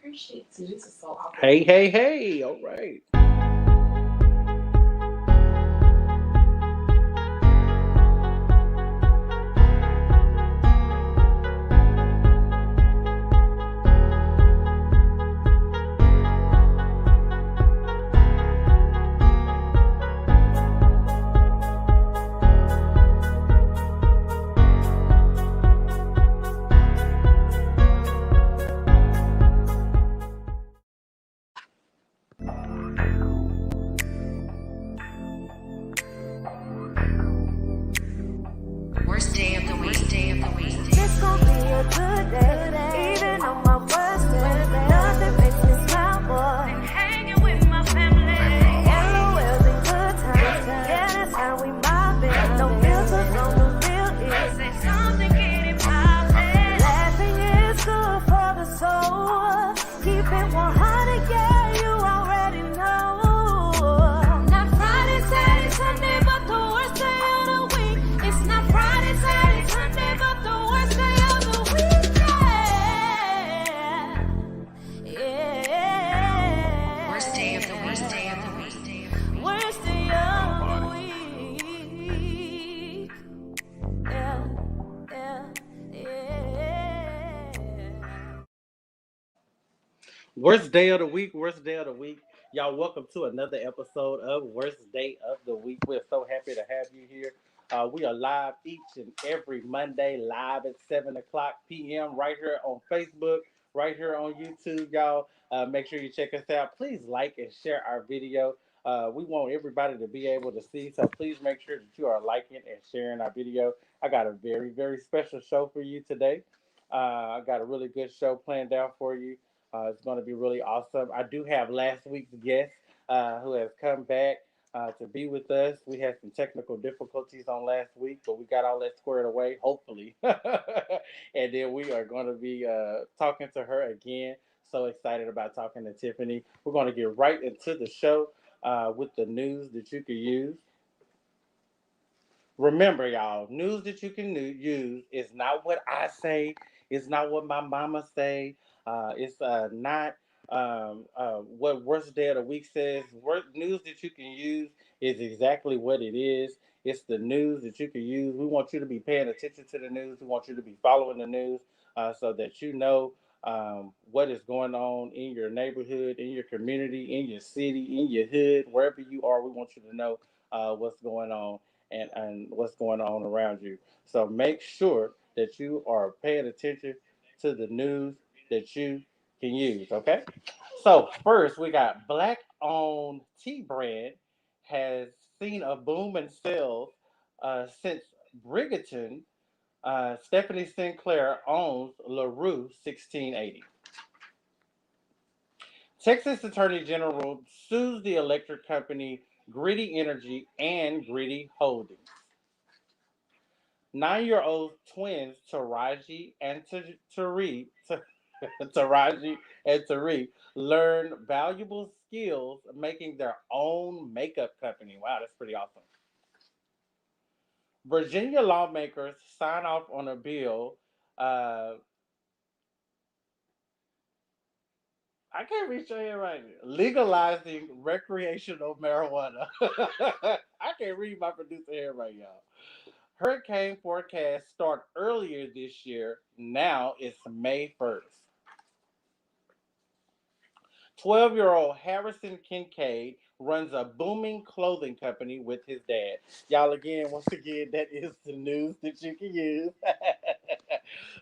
appreciate you. This is so awkward. Hey, hey, hey. All right. Worst day of the week. Worst day of the week. It's gonna be a good day, even on my worst day. Nothing makes me smile, boy. Been hanging with my family. LOLs and good times. Yeah, that's how we mob it. No filters on the real is. Say something, get it poppin'. Laughing is good for the soul. Keep it 100, yeah, you already know. Not Friday, Saturday, Sunday, but the worst day of the week. It's not Friday, Saturday, Sunday, but the worst day of the week. Yeah. Worst day of the week. Worst day of the week. Worst day of the week. Yeah. Worst day of the week. Worst day of the week. Y'all, welcome to another episode of Worst Day of the Week. We're so happy to have you here. We are live each and every Monday, live at 7 o'clock p.m. right here on Facebook, right here on YouTube, y'all. Make sure you check us out. Please like and share our video. We want everybody to be able to see, so please make sure that you are liking and sharing our video. I got a very, very special show for you today. I got a really good show planned out for you. It's going to be really awesome. I do have last week's guest who has come back to be with us. We had some technical difficulties on last week, but we got all that squared away, hopefully. And then we are going to be talking to her again. So excited about talking to Tiffany. We're going to get right into the show with the news that you can use. Remember, y'all, news that you can use is not what I say. It's not what my mama say. It's not what worst day of the week says. News that you can use is exactly what it is. It's the news that you can use. We want you to be paying attention to the news. We want you to be following the news so that you know what is going on in your neighborhood, in your community, in your city, in your hood, wherever you are. We want you to know what's going on and what's going on around you. So make sure that you are paying attention to the news that you can use. Okay. So first, we got black-owned tea brand has seen a boom in sales since Brigaton. Stephanie Sinclair owns LaRue 1680. Texas Attorney General sues the electric company Gritty Energy and Gritty Holdings. 9-year-old twins Taraji and Taraji and Tariq learn valuable skills making their own makeup company. Wow, that's pretty awesome. Virginia lawmakers sign off on a bill. Uh, I can't reach your hand right now. Legalizing recreational marijuana. I can't read my producer hand right, y'all. Hurricane forecast start earlier this year. Now it's May 1st. 12-year-old Harrison Kincaid runs a booming clothing company with his dad. Y'all, again, once again, that is the news that you can use.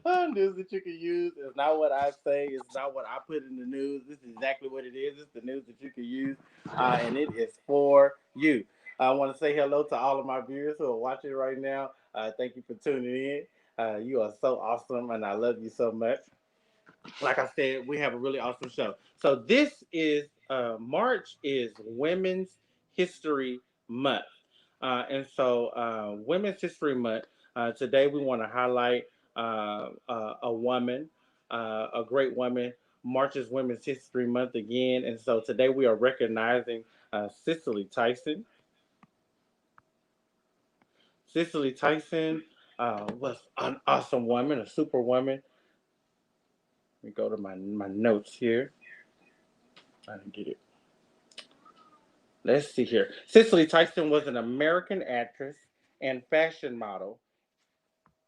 News that you can use is not what I say. It's not what I put in the news. This is exactly what it is. It's the news that you can use, and it is for you. I want to say hello to all of my viewers who are watching right now. Thank you for tuning in. You are so awesome, and I love you so much. Like I said, we have a really awesome show. So this is March is Women's History Month, and so Women's History Month. Today we want to highlight a woman, a great woman. March is Women's History Month again, and so today we are recognizing Cicely Tyson. Cicely Tyson was an awesome woman, a superwoman. Let me go to my notes here. I didn't get it. Let's see here. Cicely Tyson was an American actress and fashion model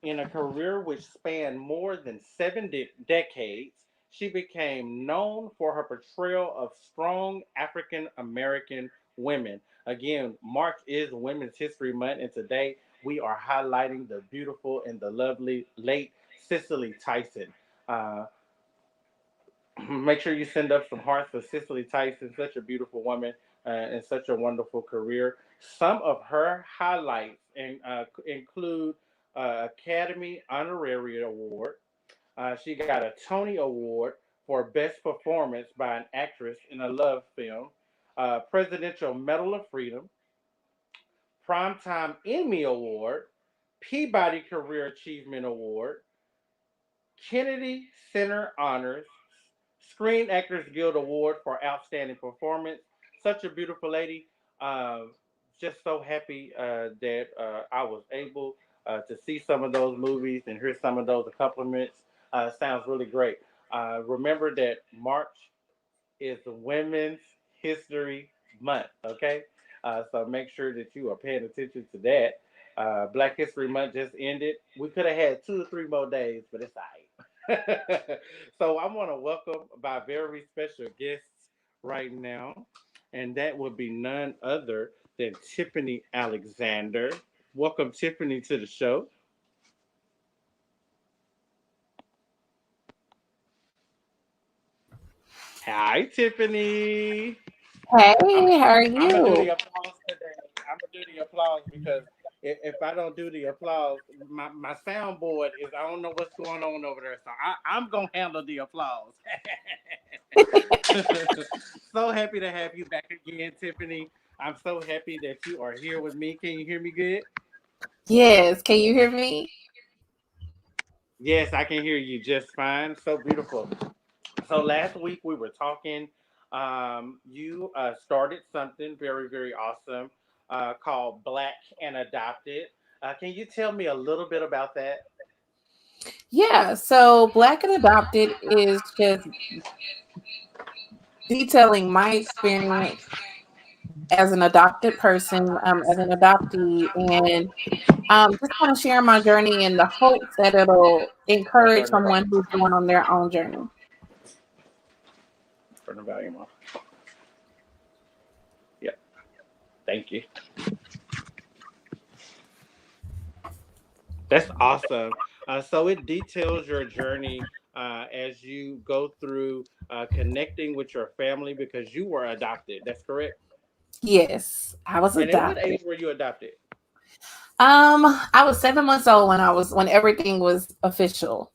in a career which spanned more than seven decades. She became known for her portrayal of strong African American women. Again, March is Women's History Month, and today we are highlighting the beautiful and the lovely late Cicely Tyson. Uh, Make sure you send up some hearts for Cicely Tyson, such a beautiful woman and such a wonderful career. Some of her highlights include Academy Honorary Award. She got a Tony Award for Best Performance by an Actress in a Love Film, Presidential Medal of Freedom, Primetime Emmy Award, Peabody Career Achievement Award, Kennedy Center Honors, Screen Actors Guild Award for Outstanding Performance. Such a beautiful lady. Uh, just so happy that I was able to see some of those movies and hear some of those accomplishments. Sounds really great. Remember that March is Women's History Month, okay? So make sure that you are paying attention to that. Black History Month just ended. We could have had 2 or 3 more days, but it's all right. So I want to welcome my very special guests right now, and that would be none other than Tiffany Alexander. Welcome, Tiffany, to the show. Hi, Tiffany. I'm Hey, how are I'm gonna do the you? applause today. I'm gonna do the applause because if I don't do the applause, my soundboard is I don't know what's going on over there. So I'm gonna handle the applause. So happy to have you back again, Tiffany. I'm so happy that you are here with me. Can you hear me good? Yes, can you hear me? Yes, I can hear you just fine. So beautiful. So last week we were talking. You started something very, very awesome called Black and Adopted. Can you tell me a little bit about that? Yeah, so Black and Adopted is just detailing my experience as an adopted person, as an adoptee, and just kind of sharing my journey in the hopes that it'll I'll encourage turn the someone who's going on their own journey. turn the volume off. Yeah, thank you. That's awesome. So it details your journey as you go through connecting with your family because you were adopted. That's correct. Yes, I was And at what adopted. age were you adopted? I was 7 months old when everything was official.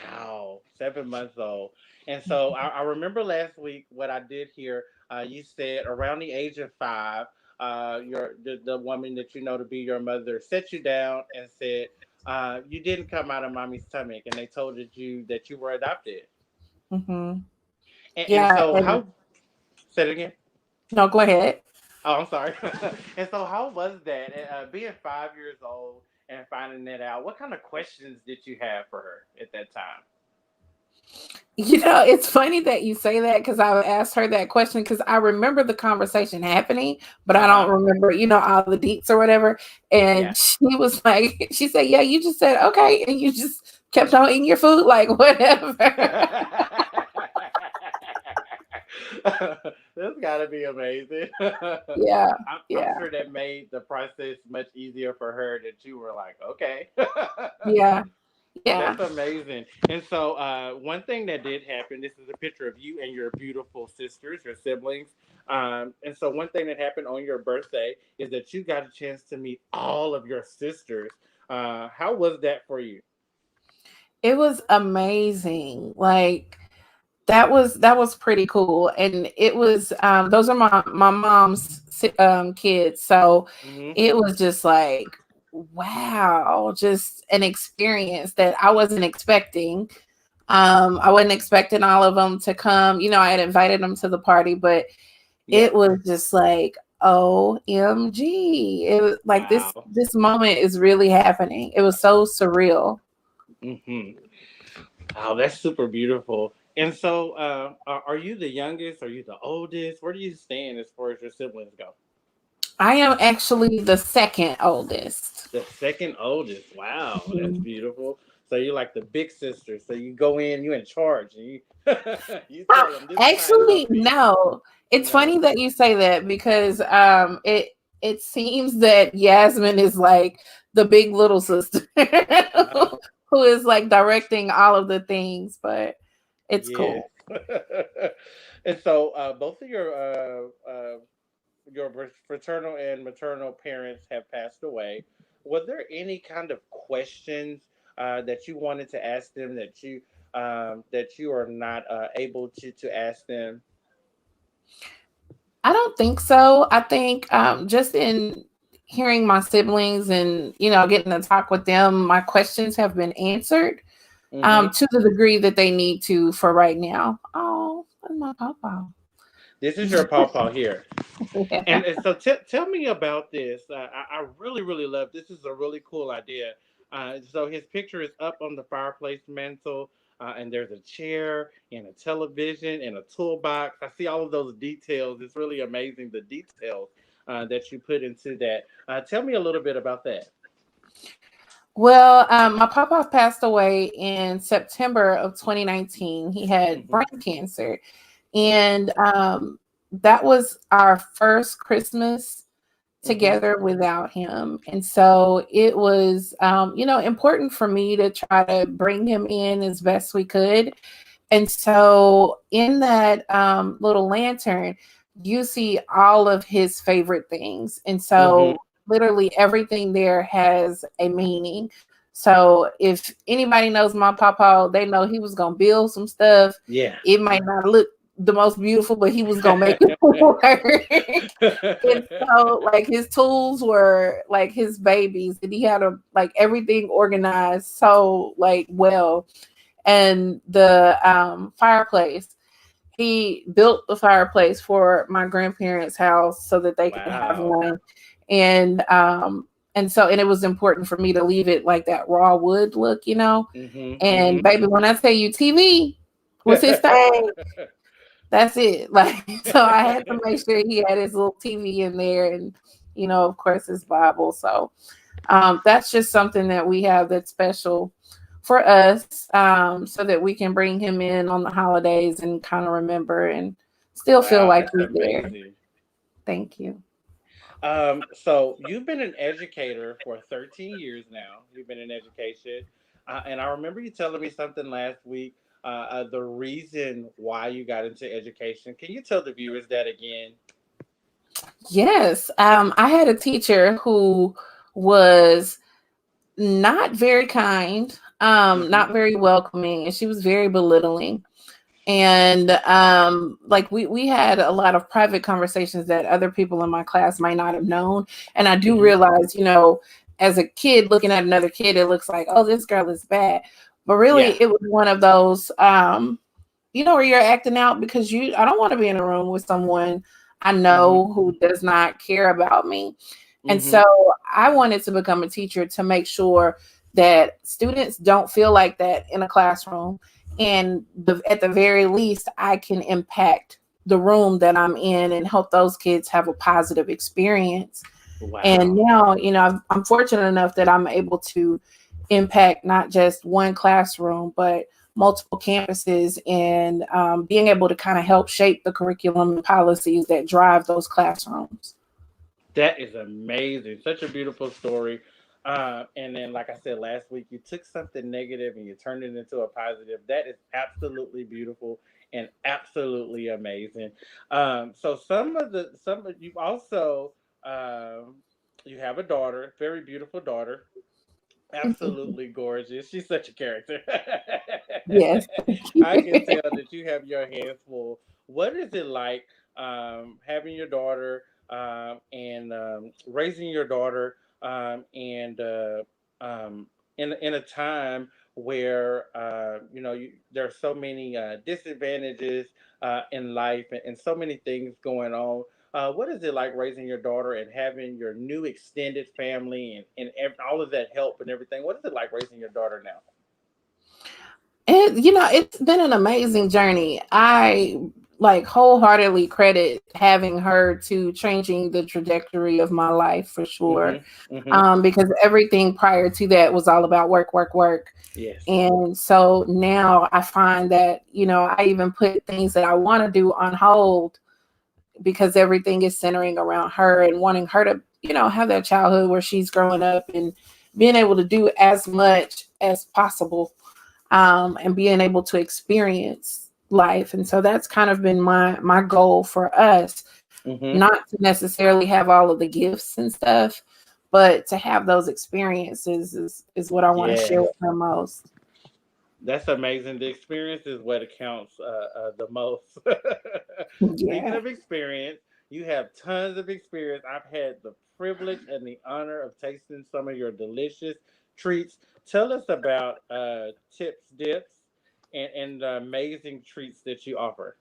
Wow, 7 months old. And so I remember last week what I did here. You said around the age of 5, the woman that you know to be your mother set you down and said you didn't come out of mommy's stomach, and they told you that you were adopted. Hmm. And Yeah, so and how? Say it again. no, go ahead. Oh, I'm sorry. And so how was that? Being 5 years old and finding that out. What kind of questions did you have for her at that time? It's funny that you say that because I asked her that question because I remember the conversation happening, but I Uh don't huh. remember, all the deets or whatever. Yeah. And she was like, she said, "Yeah, you just said okay, and you just kept on eating your food, like whatever." That's got to be amazing. Yeah, I'm yeah, sure that made the process much easier for her that you were like, okay. yeah, yeah. That's amazing. And so, one thing that did happen, this is a picture of you and your beautiful sisters, your siblings. And so, one thing that happened on your birthday is that you got a chance to meet all of your sisters. How was that for you? It was amazing. Like that was pretty cool, and it was those are my mom's kids, so Hmm. it was just like wow, just an experience that I wasn't expecting. I wasn't expecting all of them to come. I had invited them to the party, but Yeah. it was just like OMG. It was like this Wow. this moment is really happening. It was so surreal. Hmm. Oh, that's super beautiful. And so, are you the youngest? Are you the oldest? Where do you stand as far as your siblings go? I am actually the second oldest. The second oldest. Wow, that's Mhm. beautiful. So you're like the big sister. So you go in, you in charge, and you you tell them this is how it's Actually, gonna be. no. It's No. funny that you say that because it seems that Yasmin is like the big little sister Uh-huh. who is like directing all of the things, but it's Yes. cool. And so, both of your fraternal and maternal parents have passed away. Was there any kind of questions that you wanted to ask them that you are not able to ask them? I don't think so. I think just in hearing my siblings and getting to talk with them, my questions have been answered Hmm. to the degree that they need to for right now. Oh, that's my papa. This is your pawpaw here. Yeah. And so tell me about this. I really, really love this. Is a really cool idea. So his picture is up on the fireplace mantle, and there's a chair and a television and a toolbox. I see all of those details. It's really amazing the details that you put into that. Tell me a little bit about that. Well, my papa passed away in September of 2019. He had Hmm. brain cancer, and that was our first Christmas Hmm. together without him. And so it was, important for me to try to bring him in as best we could. And so in that little lantern, you see all of his favorite things. And Hmm. so literally everything there has a meaning. So if anybody knows my papa, they know he was gonna build some stuff. Yeah. It might not look the most beautiful, but he was gonna make it work. And so like his tools were like his babies, and he had like everything organized so like well. And the fireplace, he built the fireplace for my grandparents' house so that they could have Wow. one. And it was important for me to leave it like that raw wood look. Hmm. And Hmm. baby, when I tell you TV was his thing, that's it. Like, so I had to make sure he had his little TV in there, and of course his Bible. So that's just something that we have that's special for us, so that we can bring him in on the holidays and kind of remember and still feel Wow, like that's he's there. amazing. Thank you. So you've been an educator for 13 years now. You've been in education, and I remember you telling me something last week. The reason why you got into education. Can you tell the viewers that again? Yes, I had a teacher who was not very kind, Hmm. not very welcoming, and she was very belittling. And like we had a lot of private conversations that other people in my class might not have known. And I do Hmm. realize, as a kid looking at another kid, it looks like, oh, this girl is bad. But Yeah. really it was one of those where you're acting out because I don't want to be in a room with someone I Hmm. know who does not care about me. And Hmm. so I wanted to become a teacher to make sure that students don't feel like that in a classroom. And at the very least, I can impact the room that I'm in and help those kids have a positive experience. And Wow. now, I'm fortunate enough that I'm able to impact not just one classroom, but multiple campuses, and being able to kind of help shape the curriculum and policies that drive those classrooms. That is amazing. Such a beautiful story. And then, like I said last week, you took something negative and you turned it into a positive. That is absolutely beautiful and absolutely amazing. So some of you also um, you have a daughter, very beautiful daughter, absolutely gorgeous. She's such a character. Yes. I can tell that you have your hands full. What is it like having your daughter and raising your daughter and in a time where there are so many disadvantages in life and so many things going on. What is it like raising your daughter and having your new extended family and all of that help and everything? What is it like raising your daughter now? It's been an amazing journey. I like wholeheartedly credit having her to changing the trajectory of my life for sure. Mm-hmm. Mm-hmm. Because everything prior to that was all about work, work, work. Yes. And so now I find that, I even put things that I want to do on hold because everything is centering around her and wanting her to, have that childhood where she's growing up and being able to do as much as possible, and being able to experience life. And so that's kind of been my goal for us, Mm-hmm. not to necessarily have all of the gifts and stuff, but to have those experiences is what I want to share Yes. with her most. That's amazing. The experience is what counts the most. Speaking Yeah. of experience, you have tons of experience. I've had the privilege and the honor of tasting some of your delicious treats. Tell us about Tips Dips and the amazing treats that you offer.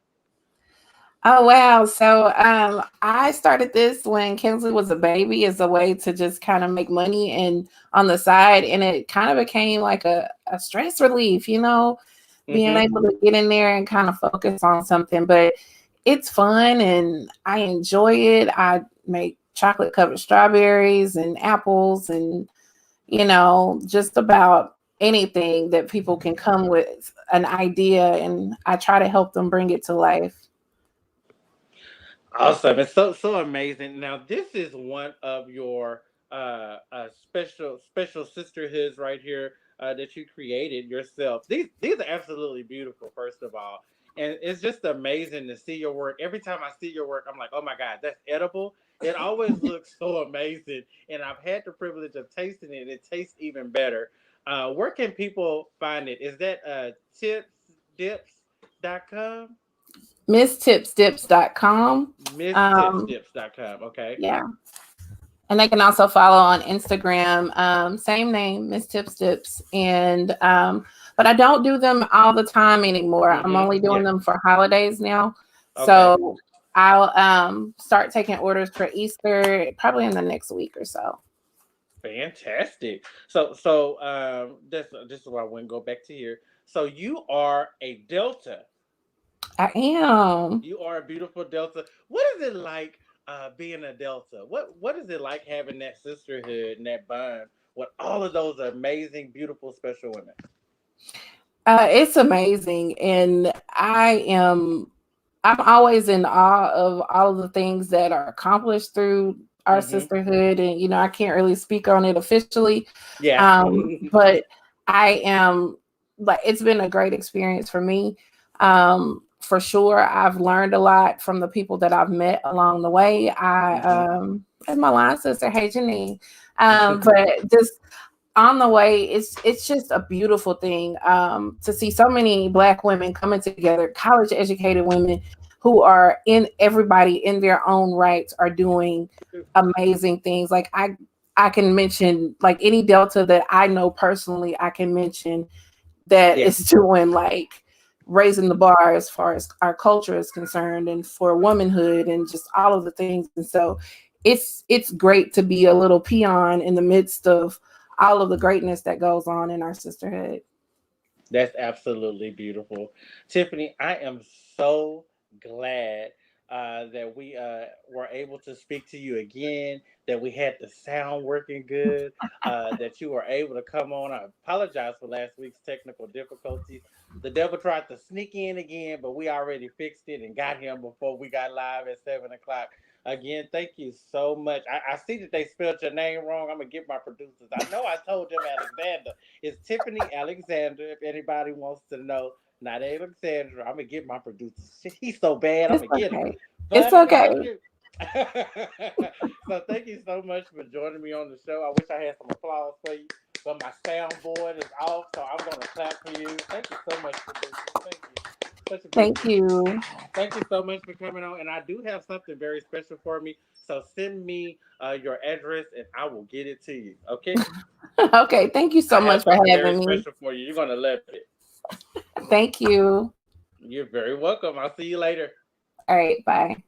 Oh wow. So I started this when Kinsley was a baby as a way to just kind of make money and on the side, and it kind of became like a stress relief, being Mm-hmm. able to get in there and kind of focus on something. But it's fun and I enjoy it. I make chocolate covered strawberries and apples and just about anything that people can come with an idea, and I try to help them bring it to life. Awesome. It's so amazing. Now this is one of your special sisterhoods right here that you created yourself. These are absolutely beautiful, first of all. And it's just amazing to see your work. Every time I see your work, I'm like, oh my God, that's edible. It always looks so amazing. And I've had the privilege of tasting it. It tastes even better. Where can people find it? Is that tipsdips.com? MissTipsDips.com. Um, MissTipsDips.com. Okay. yeah. And they can also follow on Instagram, same name, Miss Tips Dips. And but I don't do them all the time anymore. I'm Mm-hmm. only doing Yeah. them for holidays now. Okay. So I'll start taking orders for Easter probably in the next week or so. Fantastic. So this is why I want to go back to here. So you are a Delta. I am. You are a beautiful Delta. What is it like being a Delta? What is it like having that sisterhood and that bond with all of those amazing, beautiful, special women? It's amazing. And I'm always in awe of all of the things that are accomplished through our Mm-hmm. sisterhood. And, I can't really speak on it officially. Yeah. But I am like, it's been a great experience for me. For sure. I've learned a lot from the people that I've met along the way. Mm-hmm. And my line sister, hey Janine. But just on the way, it's just a beautiful thing, to see so many Black women coming together, college educated women who are in everybody in their own rights are doing amazing things. Like I can mention like any Delta that I know personally, I can mention that Yeah. is doing like raising the bar as far as our culture is concerned and for womanhood and just all of the things. And so it's great to be a little peon in the midst of all of the greatness that goes on in our sisterhood. That's absolutely beautiful. Tiffany, I am so glad that we were able to speak to you again, that we had the sound working good, that you were able to come on. I apologize for last week's technical difficulties. The devil tried to sneak in again, but we already fixed it and got him before we got live at 7 o'clock. Again, thank you so much. I see that they spelled your name wrong. I'm gonna get my producers. I know I told them Alexander. It's Tiffany Alexander. If anybody wants to know, not Alexandra. I'm gonna get my producers. Shit, he's so bad. I'm It's gonna get him. okay. It's But okay. so thank you so much for joining me on the show. I wish I had some applause for you, but my soundboard is off, so I'm gonna clap for you. Thank you so much for this. Thank you. Such a Thank beautiful. you. Thank you so much for coming on, and I do have something very special for me. So send me your address, and I will get it to you. Okay? Okay. Thank you so I have much for something very having me. special for you. You're gonna love it. Thank you. You're very welcome. I'll see you later. All right. Bye.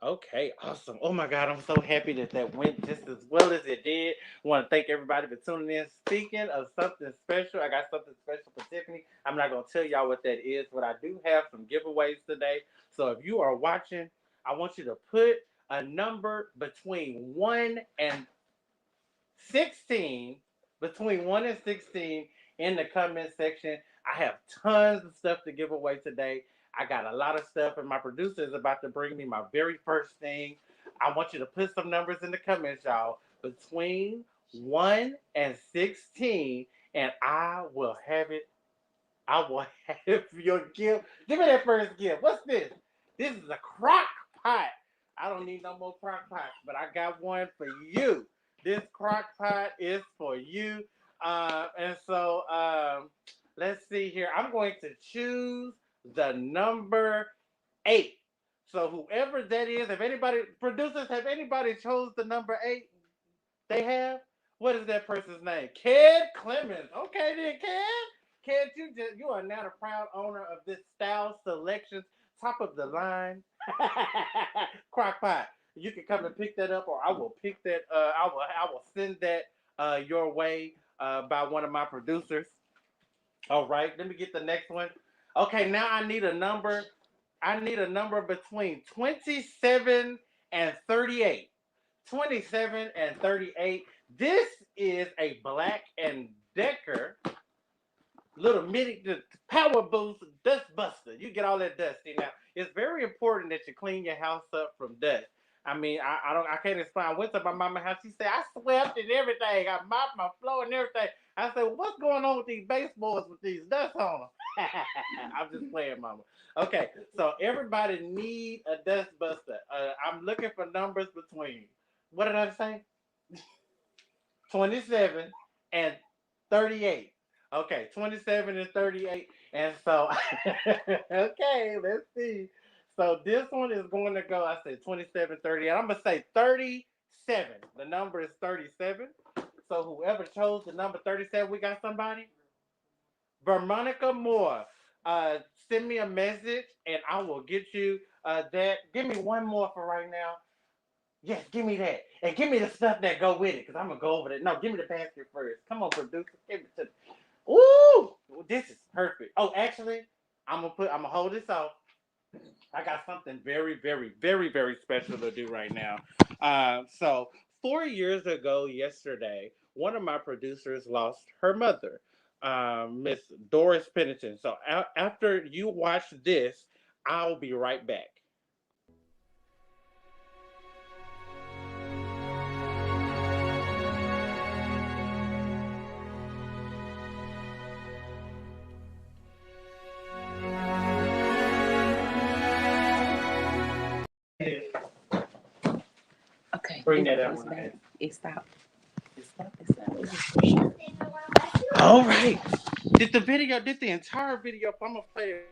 Okay, awesome. Oh my God, I'm so happy that that went just as well as it did. Want to thank everybody for tuning in. Speaking of something special, I got something special for Tiffany. I'm not going to tell y'all what that is, but I do have some giveaways today. So if you are watching, I want you to put a number between 1 and 16, between 1 and 16 in the comment section. I have tons of stuff to give away today. I got a lot of stuff, and my producer is about to bring me my very first thing. I want you to put some numbers in the comments, y'all, between 1 and 16, and I will have it. I will have your gift. Give me that first gift. What's this? This is a crock pot. I don't need no more crock pots, but I got one for you. This crock pot is for you. And so let's see here. I'm going to choose the number 8. So whoever that is, if anybody producers have anybody chose the number 8, they have. What is that person's name? Ked Clemens. Okay then, Ked. Ked, you are now the proud owner of this Style Selections top of the line crock pot. You can come and pick that up, or I will pick that. I will send that your way by one of my producers. All right, let me get the next one. Okay, now I need a number. I need a number between 27 and 38. 27 and 38. This is a Black and Decker little mini power boost dust buster. You get all that dust in. Now it's very important that you clean your house up from dust. I mean, I can't explain. I went to my mama's house. She said I swept and everything. I mopped my floor and everything. I said, well, what's going on with these baseboards with these dust on them? I'm just playing, mama. Okay, so everybody need a dust buster. I'm looking for numbers between. What did I say? 27 and 38. Okay, 27 and 38. And so, okay, let's see. So this one is going to go, I said 27, 38. I'm going to say 37. The number is 37. So whoever chose the number 37, we got somebody? Vermonica Moore. Send me a message and I will get you that. Give me one more for right now. Yes, give me that. And give me the stuff that go with it, because I'm gonna go over that. No, give me the basket first. Come on, producer. Give it to me. Ooh, this is perfect. Oh, actually, I'm gonna hold this off. I got something very, very, very, very special to do right now. So 4 years ago yesterday, one of my producers lost her mother, Miss Doris Pennington. So after you watch this, I'll be right back. Okay. Bring that It's up. back. It stopped. It stopped. It stopped. It just pushed it. All right. Did the entire video, I'm gonna play it.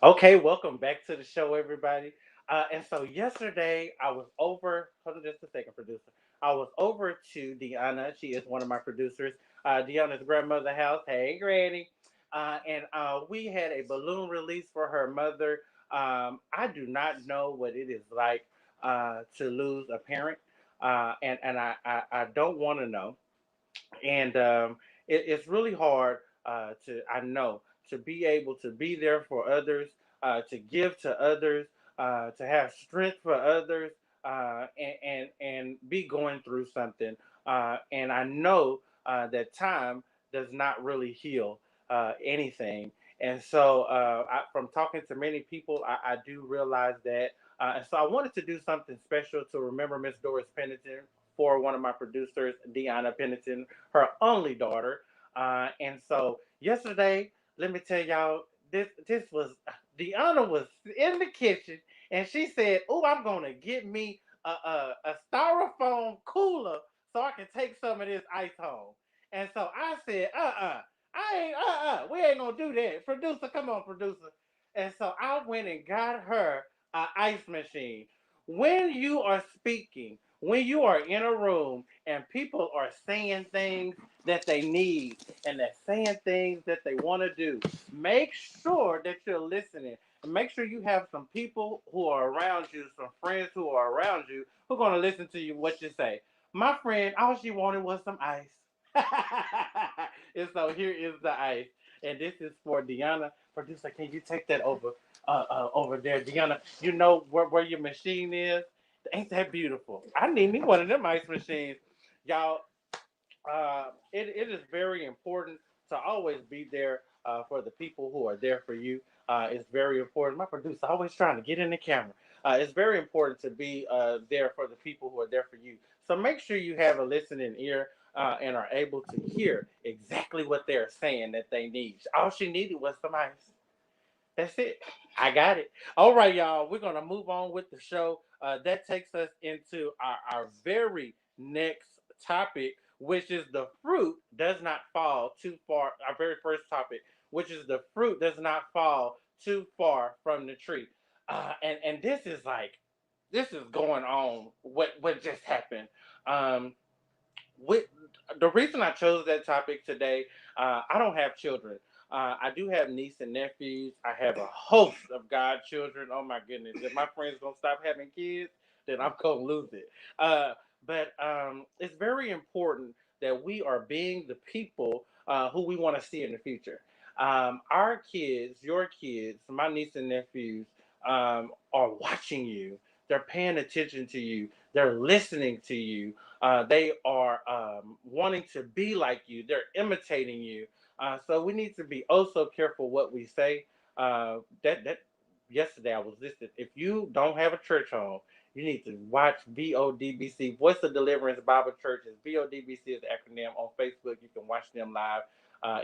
Okay, welcome back to the show, everybody. And so yesterday I was over. Hold on just a second, producer. I was over to Deanna. She is one of my producers. Deanna's grandmother's house. Hey, Granny. and we had a balloon release for her mother. I do not know what it is like to lose a parent, and I don't want to know. And it's really hard to I know to be able to be there for others, to give to others, to have strength for others, and be going through something. And I know that time does not really heal anything. And so, from talking to many people, I do realize that. And so, I wanted to do something special to remember Miss Doris Pennington for one of my producers, Deanna Pennington, her only daughter. And so yesterday, let me tell y'all, this was Deanna was in the kitchen and she said, "Oh, I'm gonna get me a styrofoam cooler so I can take some of this ice home." And so I said, I ain't we ain't gonna do that. Producer, come on, producer. And so I went and got her an ice machine. When you are speaking, when you are in a room and people are saying things that they need and they're saying things that they want to do, make sure that you're listening. And make sure you have some people who are around you, some friends who are around you, who are going to listen to you what you say. My friend, all she wanted was some ice. And so here is the ice. And this is for Deanna. Producer, can you take that over there? Deanna, you know where your machine is? Ain't that beautiful? I need me one of them ice machines. Y'all, it is very important to always be there for the people who are there for you. It's very important. My producer always trying to get in the camera. It's very important to be there for the people who are there for you. So make sure you have a listening ear and are able to hear exactly what they're saying that they need. All she needed was some ice. That's it. I got it. All right, y'all. We're gonna move on with the show. That takes us into our very next topic, which is the fruit does not fall too far. Our very first topic, which is the fruit does not fall too far from the tree. And this is like this is going on. What just happened? Um, with the reason I chose that topic today, I don't have children. I do have nieces and nephews. I have a host of godchildren. Oh my goodness! If my friends gonna stop having kids, then I'm gonna lose it. But it's very important that we are being the people who we want to see in the future. Our kids, your kids, my nieces and nephews are watching you. They're paying attention to you. They're listening to you. They are wanting to be like you. They're imitating you. So we need to be oh so careful what we say. That yesterday I was listening. If you don't have a church home, you need to watch VODBC, Voice of Deliverance Bible Churches. VODBC is the acronym on Facebook. You can watch them live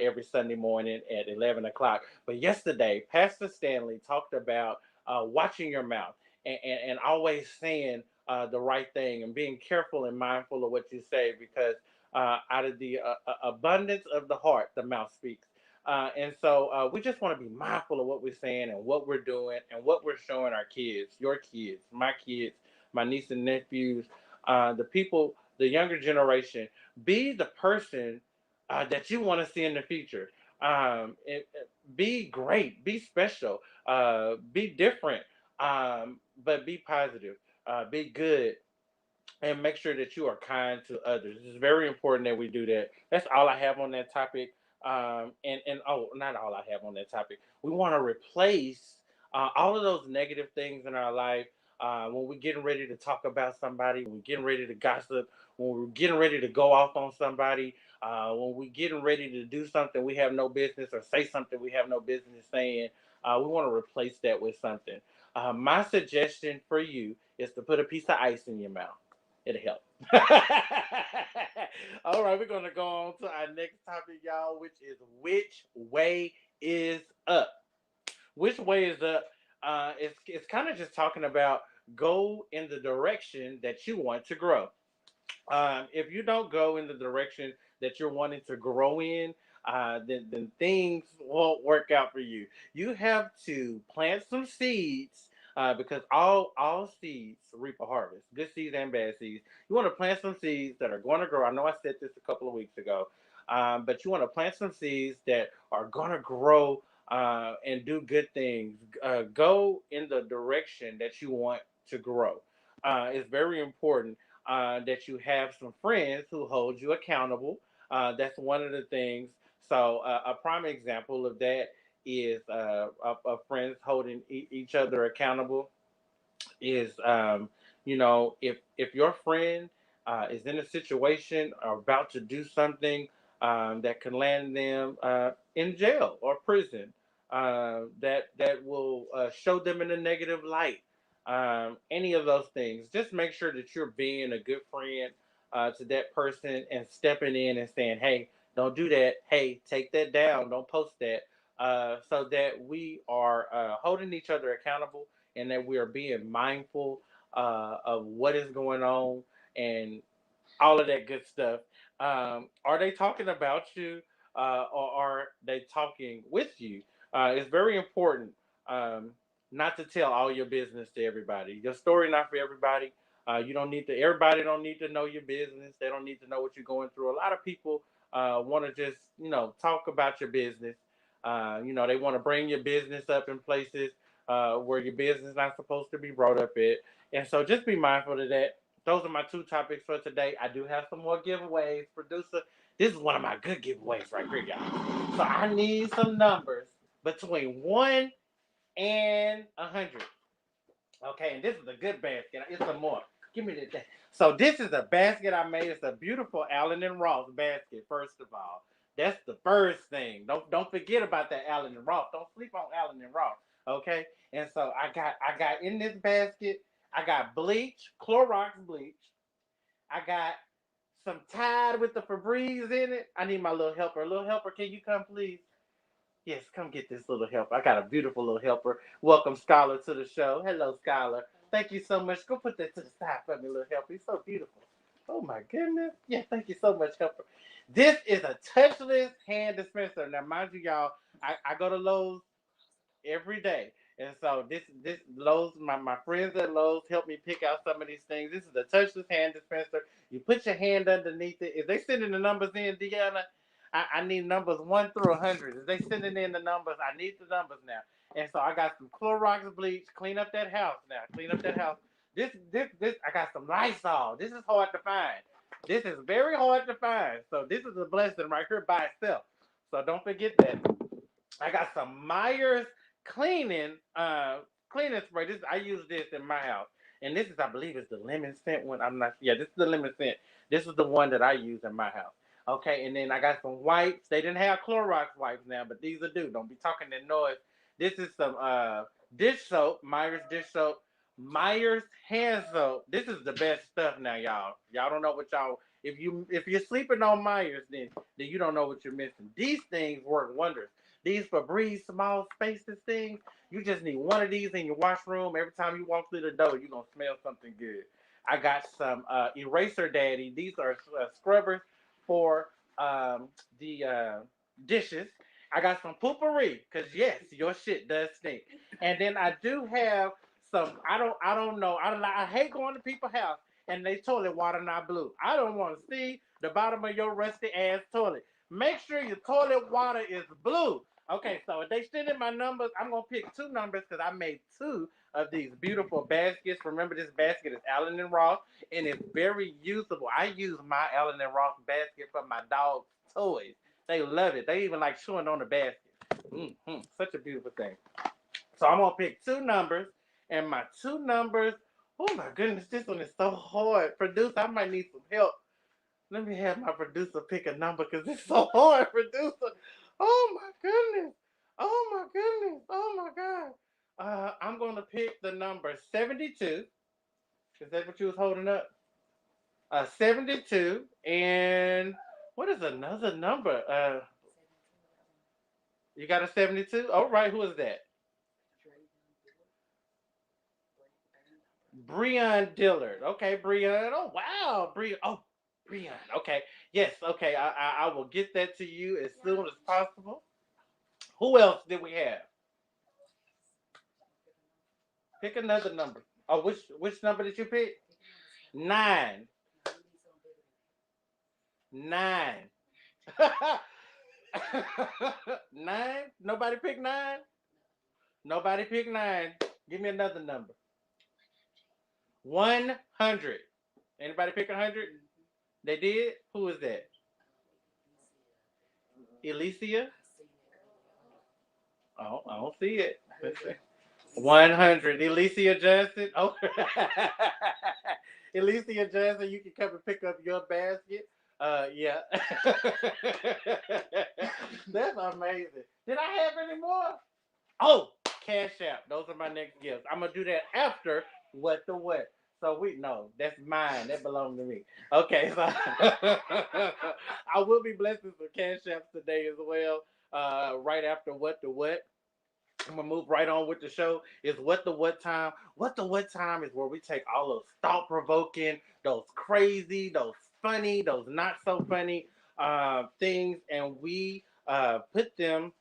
every Sunday morning at 11 o'clock. But yesterday, Pastor Stanley talked about watching your mouth and always saying the right thing and being careful and mindful of what you say because out of the abundance of the heart, the mouth speaks. And so we just want to be mindful of what we're saying and what we're doing and what we're showing our kids, your kids, my niece and nephews, the people, the younger generation. Be the person that you want to see in the future. Be great, be special, be different, but be positive, be good, and make sure that you are kind to others. It's very important that we do that. That's all I have on that topic. And oh, not all I have on that topic. We want to replace all of those negative things in our life. When we're getting ready to talk about somebody, when we're getting ready to gossip, when we're getting ready to go off on somebody, when we're getting ready to do something we have no business or say something we have no business saying, we want to replace that with something. My suggestion for you is to put a piece of ice in your mouth. It'll help. All right, we're gonna go on to our next topic, y'all, which way is up? Which way is up? It's kind of just talking about go in the direction that you want to grow. If you don't go in the direction that you're wanting to grow in, then things won't work out for you. You have to plant some seeds because all seeds reap a harvest, good seeds and bad seeds. You want to plant some seeds that are going to grow. I know I said this a couple of weeks ago. But you want to plant some seeds that are gonna grow and do good things. Go in the direction that you want to grow. It's very important that you have some friends who hold you accountable. That's one of the things. So a prime example of that is of friends holding each other accountable is if your friend is in a situation or about to do something that can land them in jail or prison, that will show them in a negative light, any of those things, just make sure that you're being a good friend to that person and stepping in and saying, hey, don't do that, hey, take that down, don't post that, so that we are holding each other accountable and that we are being mindful of what is going on and all of that good stuff. Are they talking about you or are they talking with you? It's very important not to tell all your business to everybody. Your story not for everybody. You don't need to. Everybody don't need to know your business. They don't need to know what you're going through. A lot of people want to just talk about your business. They want to bring your business up in places where your business is not supposed to be brought up at. And so just be mindful of that. Those are my two topics for today. I do have some more giveaways. Producer, this is one of my good giveaways right here, y'all. So I need some numbers between 1 and 100. Okay, and this is a good basket. It's some more. Give me that. So this is a basket I made. It's a beautiful Allen and Ross basket. First of all, that's the first thing. Don't forget about that Allen and Ross. Don't sleep on Allen and Ross. Okay, and so I got in this basket. I got bleach, Clorox bleach. I got some Tide with the Febreze in it. I need my little helper. Little helper, can you come please? Yes, come get this little helper. I got a beautiful little helper. Welcome, Scholar, to the show. Hello, Scholar. Thank you so much. Go put that to the side for me, little helper. He's so beautiful. Oh, my goodness. Yeah, thank you so much, helper. This is a touchless hand dispenser. Now, mind you, y'all, I go to Lowe's every day. And so this Lowe's, my friends at Lowe's help me pick out some of these things. This is a touchless hand dispenser. You put your hand underneath it. If they sending the numbers in, Deanna, I need numbers 1 through 100. If they sending in the numbers, I need the numbers now. And so I got some Clorox bleach. Clean up that house now. Clean up that house. This. I got some Lysol. This is hard to find. This is very hard to find. So this is a blessing right here by itself. So don't forget that. I got some Myers cleaning spray. I use this in my house. And this is, I believe, is the lemon scent one. I'm not. Yeah, this is the lemon scent. This is the one that I use in my house. Okay, and then I got some wipes. They didn't have Clorox wipes now, but these are due. Don't be talking that noise. This is some dish soap, Myers dish soap, Myers hand soap. This is the best stuff now, y'all. Y'all don't know what y'all. If you're sleeping on Myers, then you don't know what you're missing. These things work wonders. These Febreze small spaces things, you just need one of these in your washroom. Every time you walk through the door, you're going to smell something good. I got some Eraser Daddy. These are scrubbers for the dishes. I got some poopery, because yes, your shit does stink. And then I do have some, I don't know. I hate going to people's house and they toilet water not blue. I don't want to see the bottom of your rusty ass toilet. Make sure your toilet water is blue. Okay, so if they send in my numbers, I'm going to pick 2 numbers because I made 2 of these beautiful baskets. Remember, this basket is Allen and Ross, and it's very usable. I use my Allen and Ross basket for my dog's toys. They love it. They even like chewing on the basket. Such a beautiful thing. So I'm going to pick 2 numbers, and my 2 numbers, oh my goodness, this one is so hard. Producer, I might need some help. Let me have my producer pick a number because it's so hard, producer. Oh my goodness. Oh my goodness. Oh my God. I'm going to pick the number 72. Is that what you was holding up? 72. And what is another number? You got a 72? All right. Who is that? Breon Dillard. Okay, Breon. Oh, wow. Breon. Oh, Breon. Okay. Yes. Okay. I will get that to you as soon as possible. Who else did we have? Pick another number. Oh, which number did you pick? 9. 9. Nine? Nobody pick nine? Nobody pick nine. Give me another number. 100. Anybody pick 100? They did? Who is that? Elysia? Oh, I don't see it. Let's see. 100. Elysia Johnson. Oh, Elysia Johnson, you can come and pick up your basket. Yeah. That's amazing. Did I have any more? Oh, Cash App. Those are my next gifts. I'm gonna do that after what the what. So we know that's mine. That belongs to me. Okay, so I will be blessing some Cash Apps today as well. Right after what the what. I'm gonna move right on with the show. Is what the what time? What the what time is where we take all those thought provoking, those crazy, those funny, those not so funny things, and we put them.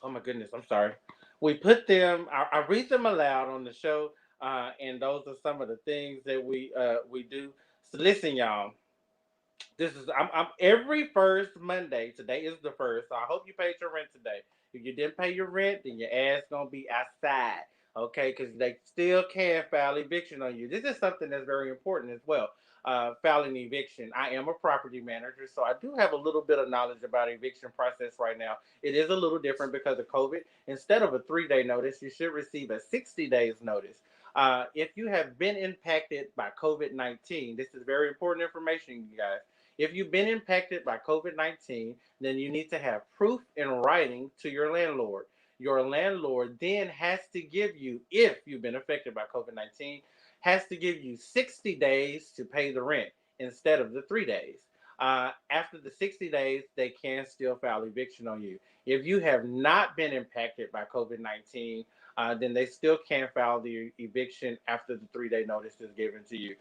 Oh my goodness, I'm sorry. We put them. I read them aloud on the show, and those are some of the things that we do. So listen, y'all. This is I'm every first Monday. Today is the first, so I hope you paid your rent today. If you didn't pay your rent, then your ass gonna be outside, okay? Because they still can file eviction on you. This is something that's very important as well. Filing eviction. I am a property manager, so I do have a little bit of knowledge about eviction process right now. It is a little different because of COVID. Instead of a 3-day notice, you should receive a 60 days notice. If you have been impacted by COVID-19, this is very important information, you guys. If you've been impacted by COVID-19, then you need to have proof in writing to your landlord. Your landlord then has to give you, if you've been affected by COVID-19, has to give you 60 days to pay the rent instead of the 3 days. After the 60 days, they can still file eviction on you. If you have not been impacted by COVID-19, then they still can't file the eviction after the 3-day notice is given to you.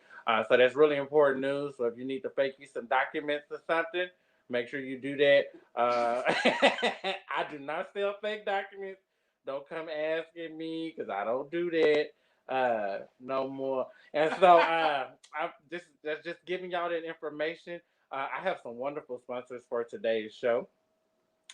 So that's really important news. So if you need to fake you some documents or something, make sure you do that. I do not sell fake documents. Don't come asking me because I don't do that no more. And so I'm just giving y'all that information. I have some wonderful sponsors for today's show.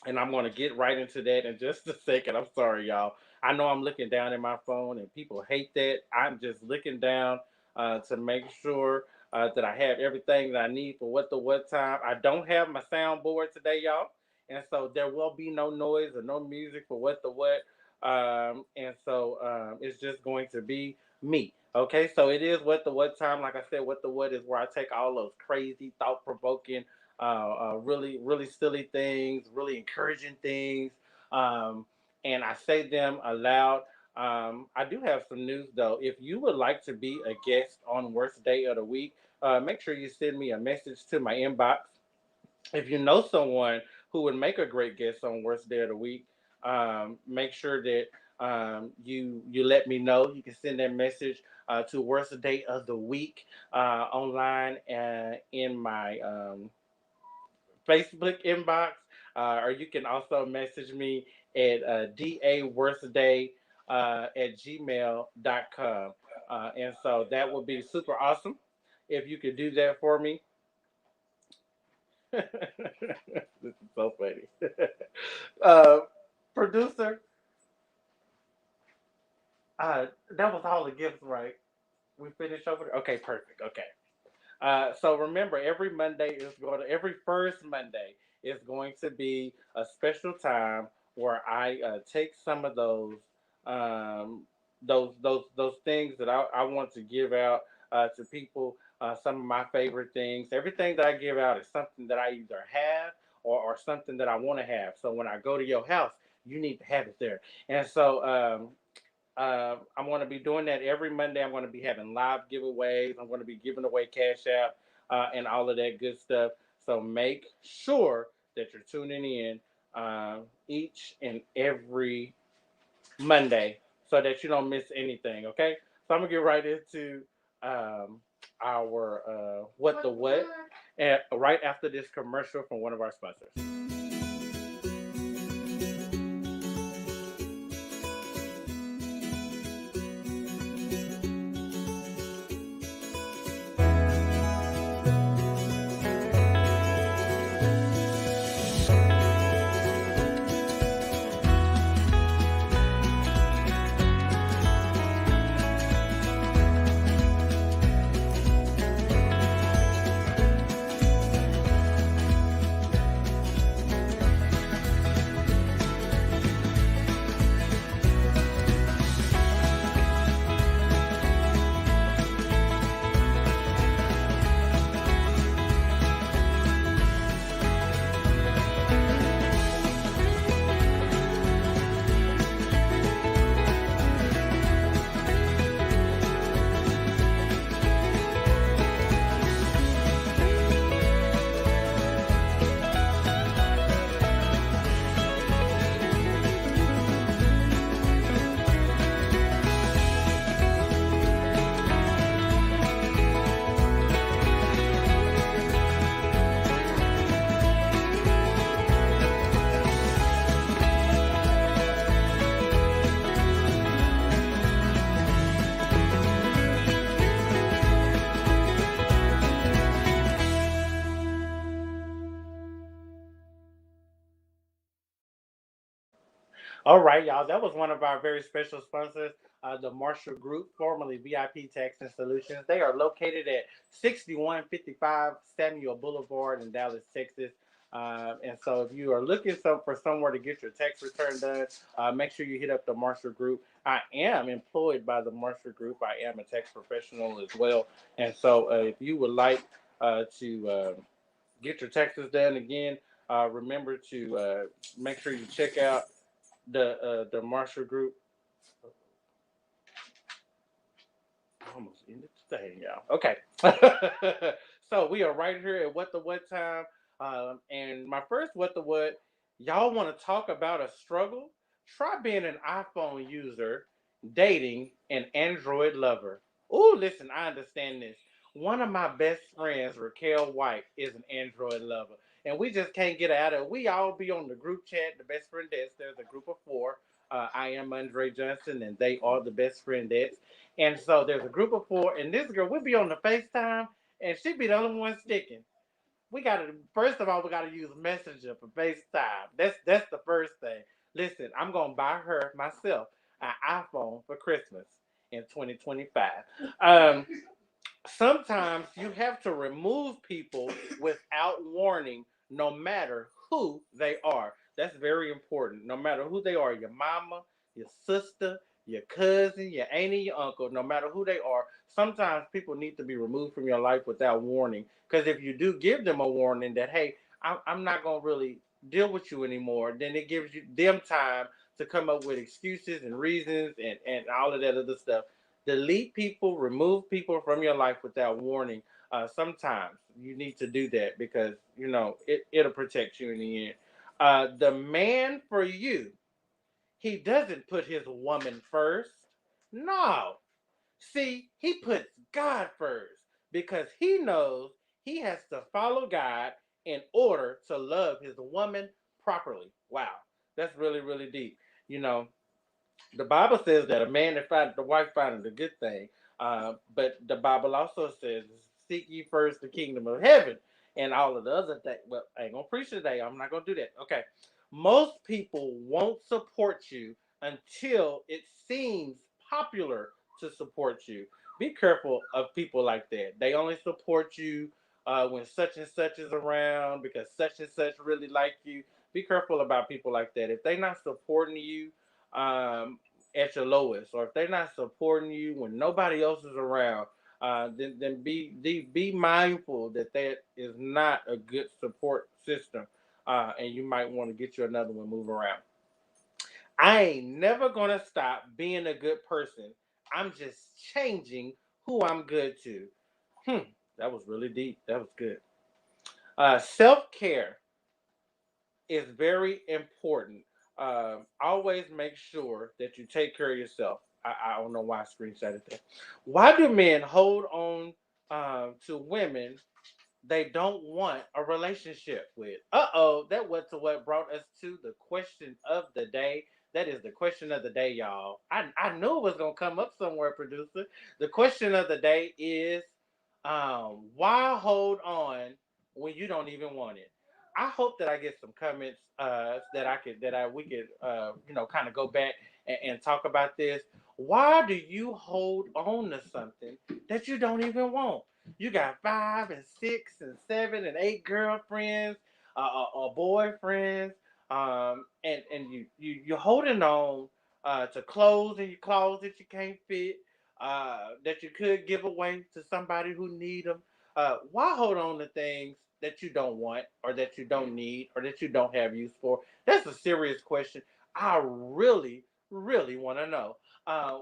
And I'm going to get right into that in just a second. I'm sorry, y'all. I know I'm looking down at my phone and people hate that. I'm just looking down to make sure that I have everything that I need for what the what time. I don't have my soundboard today, y'all. And so there will be no noise or no music for what the what. And so it's just going to be me. Okay, so it is what the what time. Like I said, what the what is where I take all those crazy, thought provoking, really, really silly things, really encouraging things, and I say them aloud. I do have some news though. If you would like to be a guest on Worst Day of the Week, make sure you send me a message to my inbox. If you know someone who would make a great guest on Worst Day of the Week, make sure that you let me know. You can send that message to Worst Day of the Week online in my Facebook inbox, or you can also message me at daworstday at gmail.com. And so that would be super awesome if you could do that for me. This is so funny. uh, Producer, that was all the gifts, right? We finished over there? Okay, perfect. Okay. So remember, every first Monday is going to be a special time where I take some of those things that I want to give out to people. Some of my favorite things. Everything that I give out is something that I either have or something that I want to have. So when I go to your house, you need to have it there. And so I'm going to be doing that every Monday. I'm going to be having live giveaways. I'm going to be giving away Cash App and all of that good stuff. So make sure that you're tuning in each and every Monday so that you don't miss anything. Okay. So I'm going to get right into our what the what, and right after this commercial from one of our sponsors. All right, y'all. That was one of our very special sponsors, the Marshall Group, formerly VIP Tax and Solutions. They are located at 6155 Samuel Boulevard in Dallas, Texas. And so, if you are looking for somewhere to get your tax return done, make sure you hit up the Marshall Group. I am employed by the Marshall Group. I am a tax professional as well. And so, if you would like to get your taxes done again, remember to make sure you check out the Marshall Group. I almost ended the thing, y'all. Okay. So we are right here at What the What time. And my first What the What, y'all want to talk about a struggle? Try being an iPhone user, dating an Android lover. Oh, listen, I understand this. One of my best friends, Raquel White, is an Android lover. And we just can't get out of it. We all be on the group chat, the best friendettes. There's a group of four. I am Andre Johnson, and they are the best friendettes. And so there's a group of four, and this girl, we'll be on the FaceTime, and she be the only one sticking. We gotta first of all, we gotta use Messenger for FaceTime. That's the first thing. Listen, I'm gonna buy her myself an iPhone for Christmas in 2025. Um, Sometimes you have to remove people without warning, no matter who they are. That's very important. No matter who they are, your mama, your sister, your cousin, your auntie, your uncle, no matter who they are, sometimes people need to be removed from your life without warning. Because if you do give them a warning that, hey, I'm not going to really deal with you anymore, then it gives you them time to come up with excuses and reasons and all of that other stuff. Delete people, remove people from your life without warning. Sometimes you need to do that because it'll protect you in the end. The man for you, he doesn't put his woman first. No, see, he puts God first because he knows he has to follow God in order to love his woman properly. Wow, that's really really deep. You know, the Bible says that a man that finds the wife findeth a good thing. But the Bible also says, "Seek ye first the kingdom of heaven," and all of the other things. Well, I ain't gonna preach today. I'm not gonna do that. Okay. Most people won't support you until it seems popular to support you. Be careful of people like that. They only support you when such and such is around because such and such really like you. Be careful about people like that. If they're not supporting you, um, at your lowest, or if they're not supporting you when nobody else is around, then be mindful that that is not a good support system, and you might want to get you another one. Move around. I ain't never gonna stop being a good person. I'm just changing who I'm good to. Hmm, that was really deep. That was good. Self care is very important. Always make sure that you take care of yourself. I don't know why I screenshotted that. Why do men hold on to women they don't want a relationship with? That was what brought us to the question of the day. That is the question of the day, y'all. I knew it was gonna come up somewhere, producer. The question of the day is, why hold on when you don't even want it? I hope that I get some comments that we could kind of go back and talk about this. Why do you hold on to something that you don't even want? You got five and six and seven and eight girlfriends or boyfriends, and you're holding on to clothes in your closet you can't fit, that you could give away to somebody who need them. Why hold on to things that you don't want or that you don't need or that you don't have use for? That's a serious question. I really, really want to know. Uh,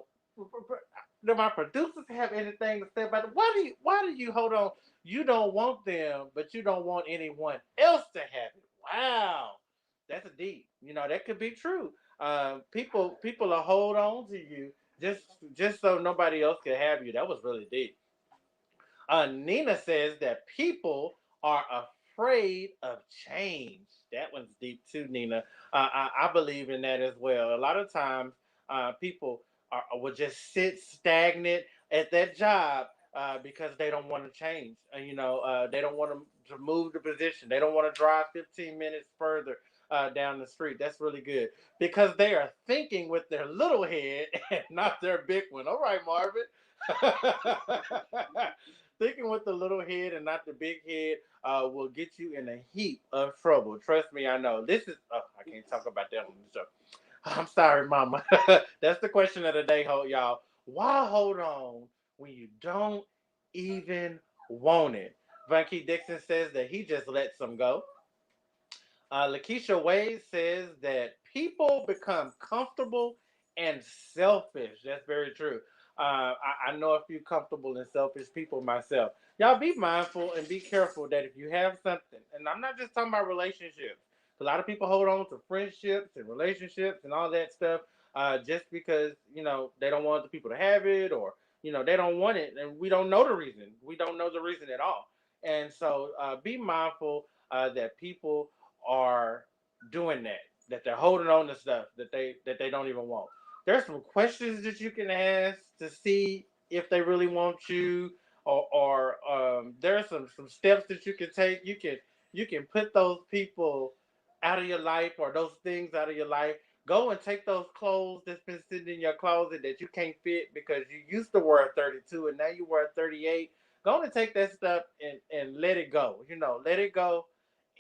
do my producers have anything to say about it? Why do you hold on? You don't want them, but you don't want anyone else to have it. Wow, that's a deep. That could be true. People will hold on to you just so nobody else can have you. That was really deep. Nina says that people are afraid of change. That one's deep too, Nina. I believe in that as well. A lot of times, people will just sit stagnant at that job because they don't want to change. They don't want to move the position. They don't want to drive 15 minutes further. down the street. That's really good because they are thinking with their little head and not their big one. All right, Marvin. Thinking with the little head and not the big head will get you in a heap of trouble. Trust me, I know. This is, oh, I can't talk about that on the show. I'm sorry, Mama. That's the question of the day, y'all. Why hold on when you don't even want it? Vanky Dixon says that he just lets them go. Lakeisha Wade says that people become comfortable and selfish. That's very true. I know a few comfortable and selfish people myself. Y'all be mindful and be careful that if you have something, and I'm not just talking about relationships. A lot of people hold on to friendships and relationships and all that stuff just because they don't want the people to have it, or they don't want it, and we don't know the reason. We don't know the reason at all. And so be mindful that people are doing that, that they're holding on to stuff that they don't even want. There's some questions that you can ask to see if they really want you, or there are some steps that you can take. You can put those people out of your life, or those things out of your life. Go and take those clothes that's been sitting in your closet that you can't fit because you used to wear a 32 and now you wear a 38. Go and take that stuff and let it go. Let it go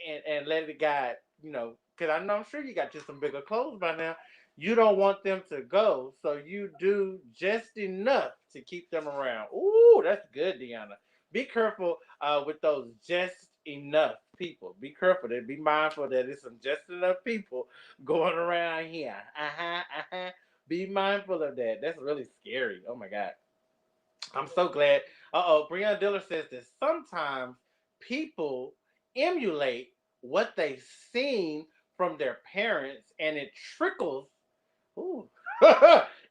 and let it guide, because I know I'm sure you got you some bigger clothes by now. You don't want them to go, so you do just enough to keep them around. Ooh, that's good, Deanna. Be careful with those just enough people. Be careful. Be mindful that there's some just enough people going around here. Be mindful of that. That's really scary. Oh my God. I'm so glad. Breonna Diller says that sometimes people emulate what they've seen from their parents, and it trickles ooh,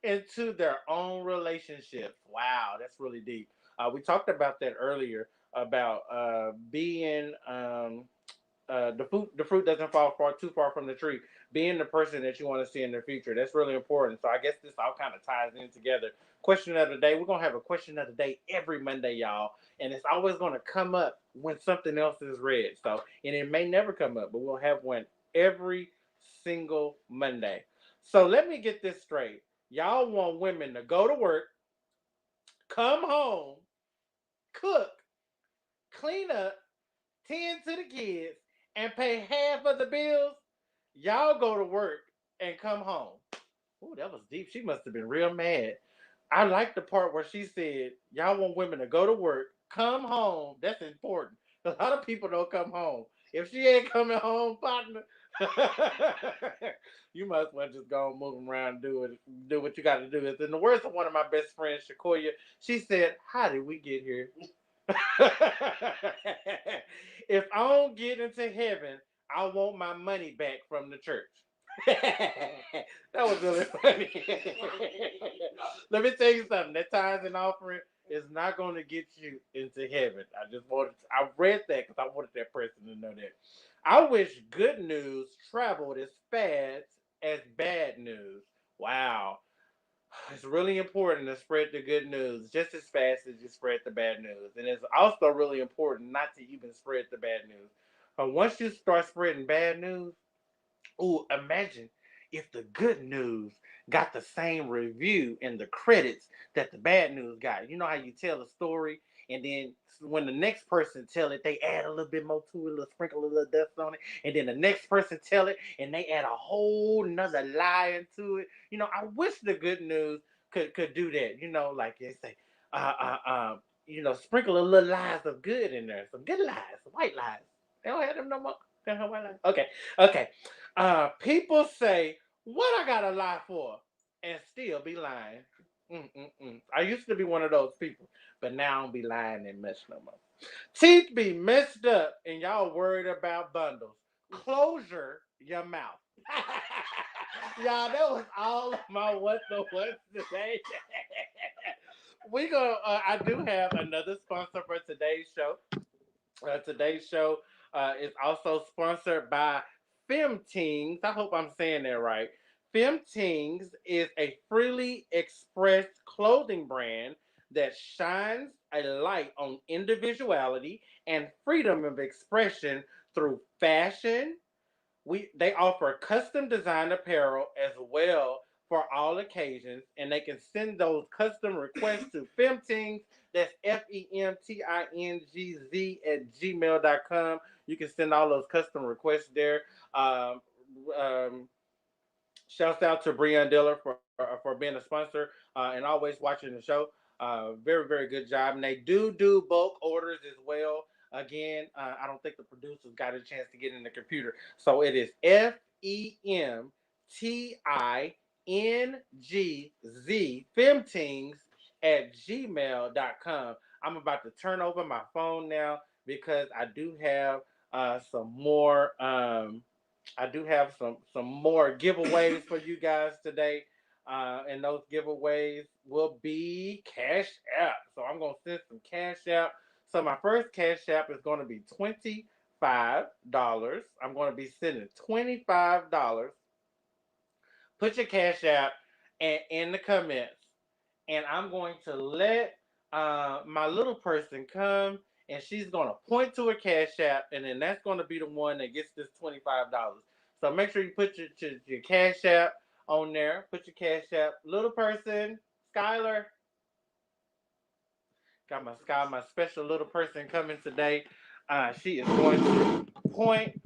into their own relationships. Wow, that's really deep. We talked about that earlier about being the fruit doesn't fall too far from the tree. Being the person that you want to see in the future, that's really important. So I guess this all kind of ties in together. Question of the day. We're gonna have a question of the day every Monday, y'all, and it's always gonna come up when something else is read. So, and it may never come up, but we'll have one every single Monday. So let me get this straight. Y'all want women to go to work, come home, cook, clean up, tend to the kids, and pay half of the bills. Y'all go to work and come home. Ooh, that was deep. She must have been real mad. I like the part where she said, y'all want women to go to work, come home. That's important. A lot of people don't come home. If she ain't coming home, partner, you must well just go and move around and do what you got to do. It's in the words of one of my best friends, Shakoya. She said, how did we get here? If I don't get into heaven, I want my money back from the church. That was really funny. Let me tell you something. That tithes and offering is not going to get you into heaven. I read that because I wanted that person to know that. I wish good news traveled as fast as bad news. Wow. It's really important to spread the good news just as fast as you spread the bad news. And it's also really important not to even spread the bad news. But once you start spreading bad news, ooh, imagine if the good news got the same review and the credits that the bad news got. You know how you tell a story and then when the next person tell it, they add a little bit more to it, a little sprinkle a little dust on it, and then the next person tell it and they add a whole nother lie into it. I wish the good news could do that. Like they say, sprinkle a little lies of good in there, some good lies, some white lies. They don't have them no more. They don't have white lies. Okay. People say, what I gotta lie for? And still be lying. I used to be one of those people, but now I don't be lying that much no more. Teeth be messed up and y'all worried about bundles. Closure your mouth. Y'all, that was all of my what the what today. I do have another sponsor for today's show. Today's show is also sponsored by Femtings. I hope I'm saying that right. Femtings is a freely expressed clothing brand that shines a light on individuality and freedom of expression through fashion, They offer custom design apparel as well for all occasions, and they can send those custom requests to femtings. That's FEMTINGZ at gmail.com. You can send all those custom requests there. Um, um, Shouts out to Breon Diller for being a sponsor and always watching the show. Very very good job, and they do bulk orders as well. Again, I don't think the producers got a chance to get in the computer, so it is FEMTINGZ Femtings at gmail.com. I'm about to turn over my phone now because I do have some more. I do have some more giveaways for you guys today, and those giveaways will be Cash App. So I'm gonna send some Cash App. So my first Cash App is going to be $25. I'm going to be sending $25. Put your Cash App and in the comments, and I'm going to let my little person come, and she's gonna point to a Cash App, and then that's gonna be the one that gets this $25. So make sure you put your Cash App on there. Put your Cash App, little person, Skylar. Got my special little person coming today. She is going to point,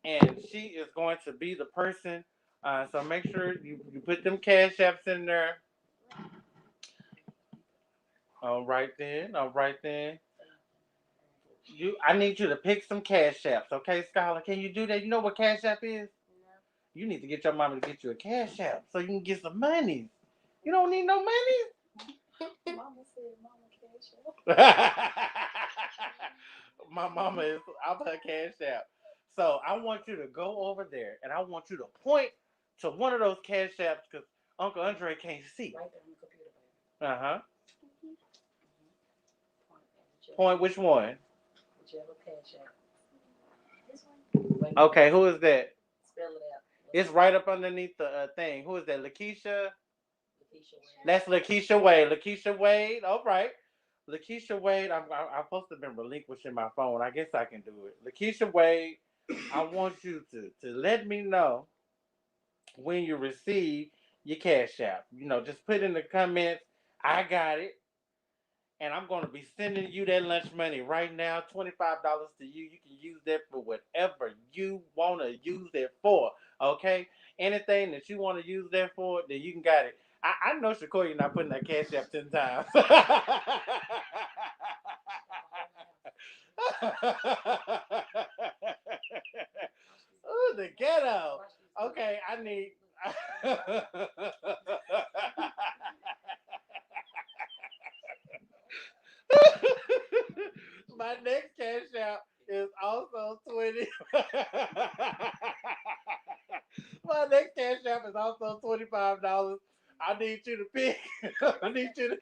and she is going to be the person. So make sure you put them Cash Apps in there. All right then. All right then. I need you to pick some Cash Apps, okay, Scholar? Can you do that? You know what Cash App is? You need to get your mama to get you a Cash App so you can get some money. You don't need no money. Mama said, "Mama Cash App." My mama is off her Cash App. So I want you to go over there and I want you to point to one of those Cash Apps because Uncle Andre can't see. Right there on the computer, Uh huh. baby. Point which one? Whichever Cash App. This one? Wait, Okay, who is that? spell it out. It's right up underneath the thing. Who is that? Lakeisha? Lakeisha Wade. That's Lakeisha Wade. Lakeisha Wade. All right. Lakeisha Wade. I'm supposed to have been relinquishing my phone. I guess I can do it. Lakeisha Wade, I want you to let me know when you receive your Cash App. You know, just put in the comments, I got it. And I'm going to be sending you that lunch money right now, $25 to you. You can use that for whatever you want to use it for, okay? Anything that you want to use that for, then you can got it. I know, Shakoya, you're not putting that Cash App 10 times. Ooh, the ghetto. Okay, I need... My next Cash App is also 20. My next Cash App is also $25. I need you to pick. I need you to.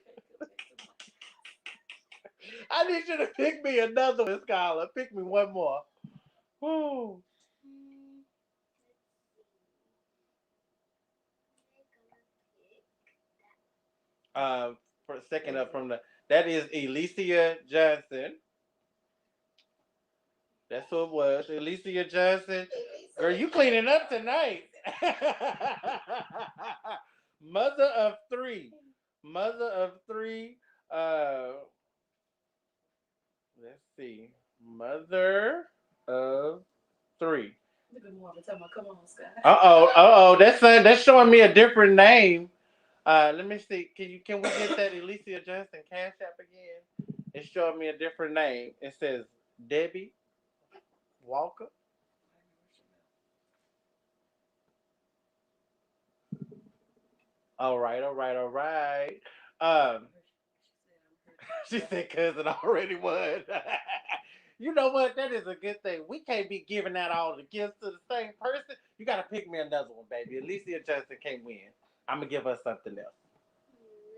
I need you to pick me another one, Skylar. Pick me one more. Woo. For a second up from the that is Elysia Johnson. That's who it was. Elysia Johnson. Girl, you cleaning up tonight. Mother of three. Mother of three. Let's see. Mother of three. Look at Marvin talking about, come on, Sky. Uh oh. That's showing me a different name. Let me see. Can we get that Elysia Johnson Cash App again? It's showing me a different name. It says Debbie Walker. All right, all right, all right. Um, she said cousin already won. You know what? That is a good thing. We can't be giving out all the gifts to the same person. You gotta pick me another one, baby. Elysia Johnson can't win. I'm gonna give her something else.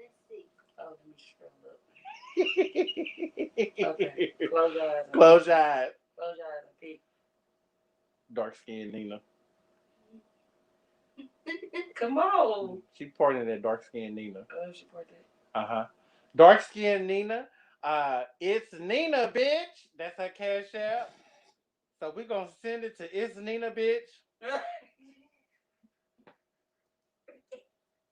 Let's see. Oh, let me scroll up. Okay, close your eyes. Close your eyes. Close your eyes and pick. Dark skinned Nina. Come on. She pointed at dark skinned Nina. Oh, she poured that. Uh-huh. Dark skinned Nina. It's Nina, bitch. That's her Cash App. So we're gonna send it to It's Nina, bitch.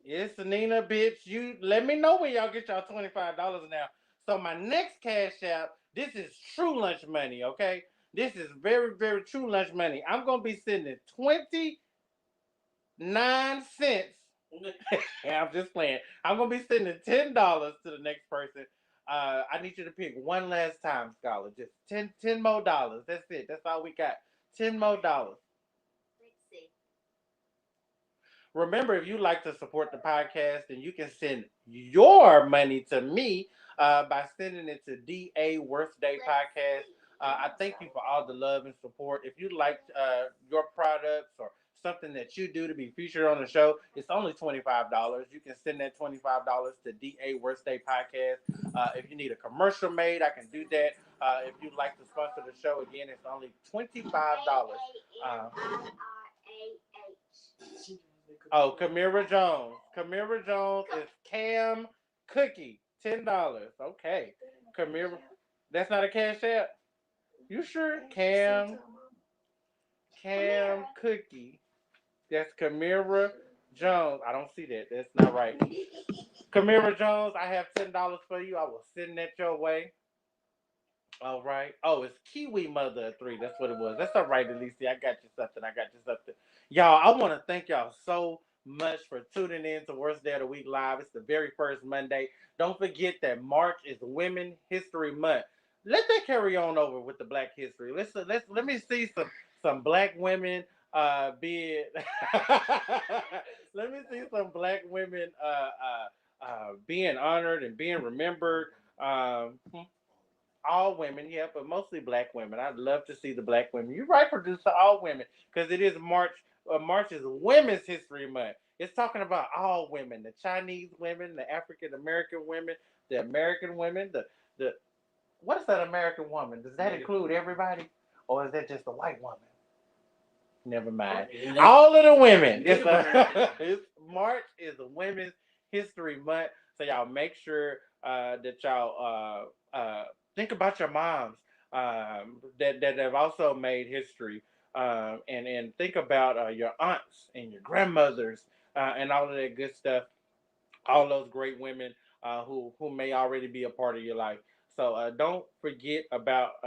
It's Nina, bitch. You let me know when y'all get y'all $25 now. So my next cash app, this is true lunch money, okay? This is very, very true lunch money. I'm gonna be sending 29 cents. I'm just playing. I'm gonna be sending $10 to the next person. I need you to pick one last time, Scholar. Just 10 more dollars. That's it. That's all we got. 10 more dollars. Let's see. Remember, if you like to support the podcast, then you can send your money to me by sending it to DA Worst Day Podcast. I thank you for all the love and support. If you like your products or something that you do to be featured on the show, it's only $25. You can send that $25 to DA Worst Day Podcast. If you need a commercial made, I can do that. If you'd like to sponsor the show, again, it's only $25. Oh, Kamira Jones. Kamira Jones is Cam Cookie. $10. Okay. Kamira. That's not a cash app? You sure? Cam Cookie. That's Kamira Jones. I don't see that. That's not right. Kamira Jones, I have $10 for you. I will send that your way. All right. Oh, it's Kiwi Mother of 3. That's what it was. That's all right, Alicia. I got you something. Y'all, I want to thank y'all so much for tuning in to Worst Day of the Week Live. It's the very first Monday. Don't forget that March is Women History Month. Let that carry on over with the Black History. Let me see some black women being let me see some black women being honored and being remembered. All women, yeah, but mostly black women. I'd love to see the black women. You're right, producer, all women, because it is March. March is Women's History Month. It's talking about all women: the Chinese women, the African American women, the American women, the what is that American woman? Does that include everybody, or is that just the white woman? Never mind. All of the women. It's March is a Women's History Month, so y'all make sure that y'all think about your moms that have also made history, and think about your aunts and your grandmothers and all of that good stuff. All those great women who may already be a part of your life. So don't forget about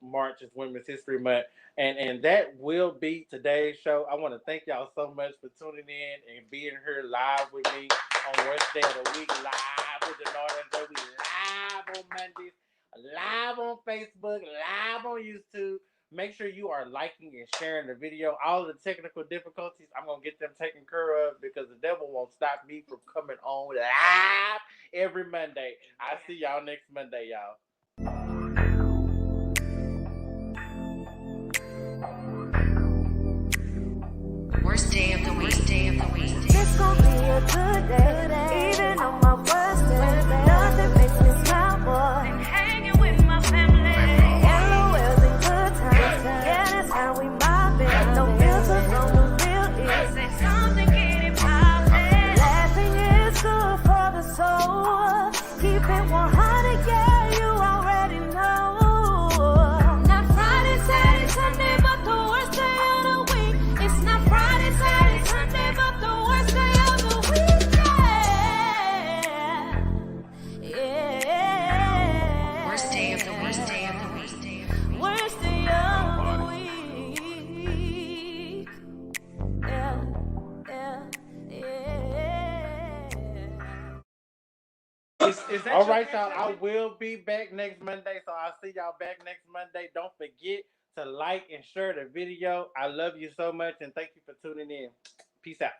March is Women's History Month, and that will be today's show. I want to thank y'all so much for tuning in and being here live with me on Worst Day of the Week, live with Denard Andre. We live on Mondays, live on Facebook, live on YouTube. Make sure you are liking and sharing the video. All the technical difficulties, I'm going to get them taken care of because the devil won't stop me from coming on live every Monday. I'll see y'all next Monday, y'all. Worst day of the week. It's gonna be a good day, even on my worst day. Nothing makes me smile more than hanging with my family. LOLs and good times, yeah, that's how we mob it. No filters on the real is. Say something, get it poppin'. Laughing is good for the soul. Keep it 100, yeah, you already know. Not Friday, Saturday, Sunday, but the worst day of the week. It's not Friday, Saturday, Sunday, but the worst day of the week. Yeah. Worst day of the week. Worst day of the week. Worst day of the week. Yeah. All right, y'all. I will be back next Monday, so I'll see y'all back next Monday. Don't forget to like and share the video. I love you so much, and thank you for tuning in. Peace out.